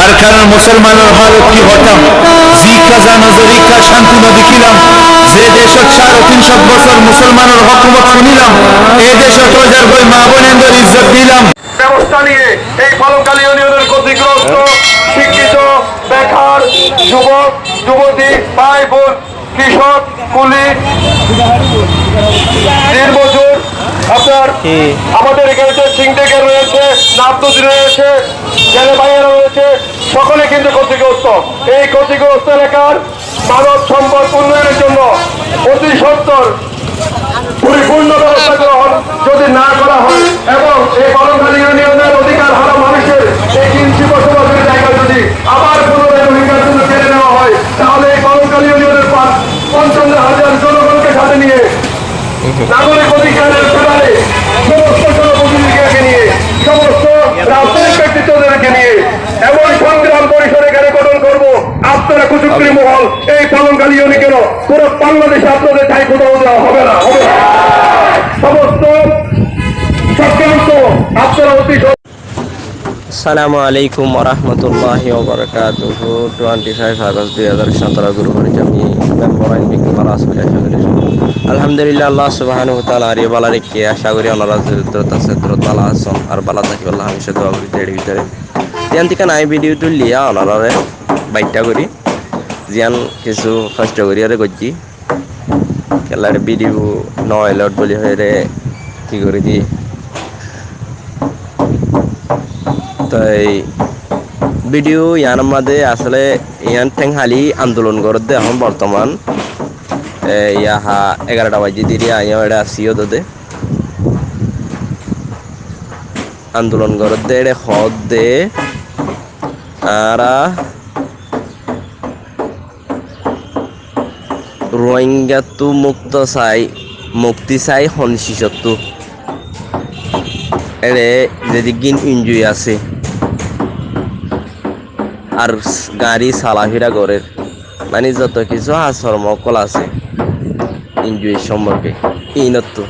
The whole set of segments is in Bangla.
আর কারণ মুসলমানের হালত কি হতাম জিকা জানো জরিকা শান্তি নদী খিলাম যে দেশত 350 বছর মুসলমানের হকুমত শুনিলাম এই দেশত রোজার বই মা বোনেদের ইজ্জত দিলাম ব্যবস্থা নিয়ে এই পালংখালী ইউনিয়নের ক্ষতিগ্রস্ত শিক্ষিত বেকার যুবক যুবতী ভাই বোন কৃষক কুলি দিনমজুর আপনার আমাদের এখানে যে সিংটেকের রয়েছে নাবদুদি রয়েছে ছেলে ভাইয়েরা রয়েছে সকলে কিন্তু ক্ষতিগ্রস্ত। এই ক্ষতিগ্রস্ত এলাকার মানব সম্পদ উন্নয়নের জন্য অতি সত্তর পরিপূর্ণ ব্যবস্থা গ্রহণ যদি না করা হয় এবং এই পালংখালী ইউনিয়নের অধিকার হারা মানুষের এই 300 বসবাসের জায়গা যদি আবার পুনরায় রোহিঙ্গার জন্য কেড়ে নেওয়া হয় তাহলে এই পালংখালী ইউনিয়নের 55,000 জনগণকে সাথে নিয়ে নাগরিক অধিকারের ব্যাপারে সমস্ত জনপ্রতিনিধিকে নিয়ে সমস্ত রাজনৈতিক ব্যক্তিত্বদেরকে নিয়ে এমন সংগ্রাম পরিসর এখানে গঠন করবো আপনারা কুচুকরি মহল এই পালংখালী ইউনিয়ন পুরো বাংলাদেশে আপনাদের ঠাই কোথাও দেওয়া হবে না সমস্ত চক্রান্ত আপনারা অতি আসসালামু আলাইকুম ওরহমতুল্লাহি ওয়াবারাকাতুহু 25 আগস্ট 2017 গুরুবারে আমি মেম্বার আইনবিক মারাস করে আশা করি আলহামদুলিল্লাহ আল্লাহ সুবহানাহু ওয়া তাআলা আরিয়া বালা রেখে আশা করি ওনারা যুদ্ধতা সেদ্রতা আসন আর বালা থাকি আল্লাহ হামেশা দোয়া করি এর ভিতরে ইয়ান থেকে নাই ভিডিও তুলিয়া ওনারে বাইটা করি জিয়ান কিছু কষ্ট করি আরে গজ্জি খেলার ভিডিও নয় লট বলি হয়ে রে কি করে দি তাই ভিডিও ইয়ার মধ্যে আসলে ইয়ান ঠেংহালি আন্দোলন করতে এখন বর্তমান ইয়াহা 11টা বাজে দিদি আইয়া এটা আসিও দে আন্দোলন করতে এড়ে হদ দে আরা রোহিঙ্গা তু মুক্তি চাই হনশিসত্তু এড়ে যদি গিন ইনজুই আছে আর গাড়ি চালাফেরা করে মানে যত কিছু হাসর মকল আছে ইনজুই সম্পর্কে ইনতো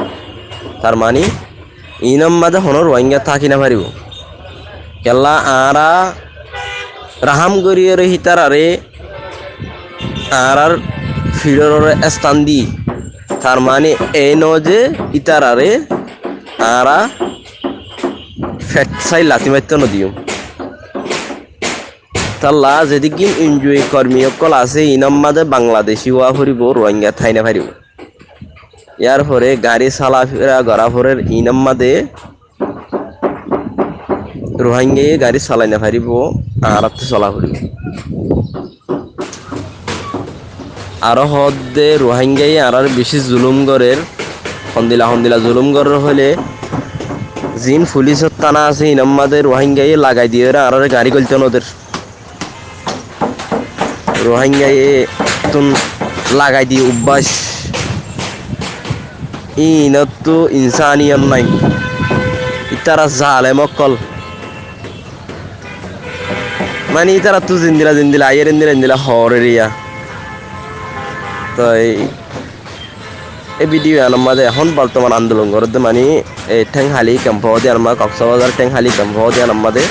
তার মানে ইনম মাঝে হন রোহিঙ্গা থাকি না পারিব কেলা আরা রাহাম গরিয়ে হিতার আরে আর ফিডর স্থান দি তার মানে এই ন যে ইতার আরে আরা ফেট চাই লাতি মারতে নদিও তাল্লা যেদিকে এনজয় কর্মী অকল আছে ইনম মাঝে বাংলাদেশি হওয়া ফুরিব রোহিঙ্গা ঠাই না পারিব ইয়ার পরে গাড়ি চালাফেরা গড়া ফরের ইনম মাঝে রোহিঙ্গাই গাড়ি চালাই না পারিব আর চলা ফুরিব আরো হদে রোহিঙ্গাই আর বেশি জুলুম গড়ের হন্দিলা জুলুম গড়ের হলে জিন পুলিশের টানা আছে ইনম মাঝে রোহিঙ্গাই লাগাই দিয়ে আর গাড়ি গলতে ওদের রোহিঙ্গাই তুন লাগাই দিয়ে অভ্যাস ইনতো ইনসানিয়ত নাই ইতারা জালেম অকল মানে ইতারা তো জিন্দিলা আয়ের ইন্দিলা হরেরিয়া তো এই ভিডিও আমাদের এখন বর্তমান আন্দোলন করতে মানে এই ঠেংহালি ক্যাম্প দিয়ে আমার কক্সবাজার ঠেংহালি ক্যাম্প দিয়ে আমাদের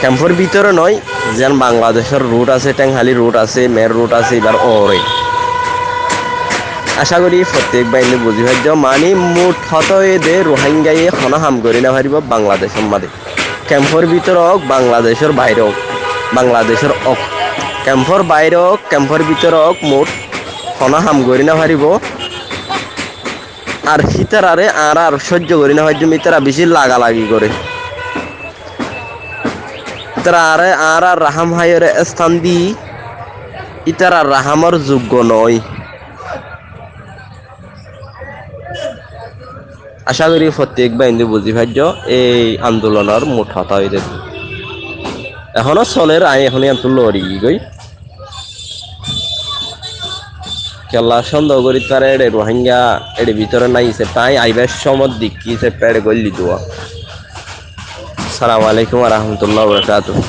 ক্যাম্পের ভিতরে নয় যেন বাংলাদেশের রুট আছে ঠেংহালি রুট আছে মের রুট আছে এবার ওরে আশা করি প্রত্যেক বাইনে বুঝি ভাজ্য মানে মুঠ হতয়ে দে রোহিঙ্গাই খনা হাম করি না পারিব বাংলাদেশের মাঝে ক্যাম্পের ভিতরে হোক বাংলাদেশের বাইরে হোক বাংলাদেশের ক্যাম্পর বাইরে হোক ক্যাম্পর ভিতরে হোক মুঠ খনা হাম করি না পারিব আর হিতারারে আর সহ্য করি না পারিব ইতারা বেশি লাগালাগি করে ইতারা আর রাহাম হাইয়ের স্থান দি ইতারা রাহামর যোগ্য নয় আশা করি প্রত্যেক বাইন্দু বুঝি ভাজ্য এই আন্দোলনের মুঠাতা হইতে এখনো চলের আই এখনই আনতো লড়ি গই খেলা সন্দেহ করি তার এড়ে রোহিঙ্গা এড়ে ভিতরে নাইছে তাই আইবার সময় দিকি সে পেড়ে গল্লি দেওয়া আসসালামু আলাইকুম ওয়া রাহমাতুল্লাহি ওয়া বারাকাতুহু।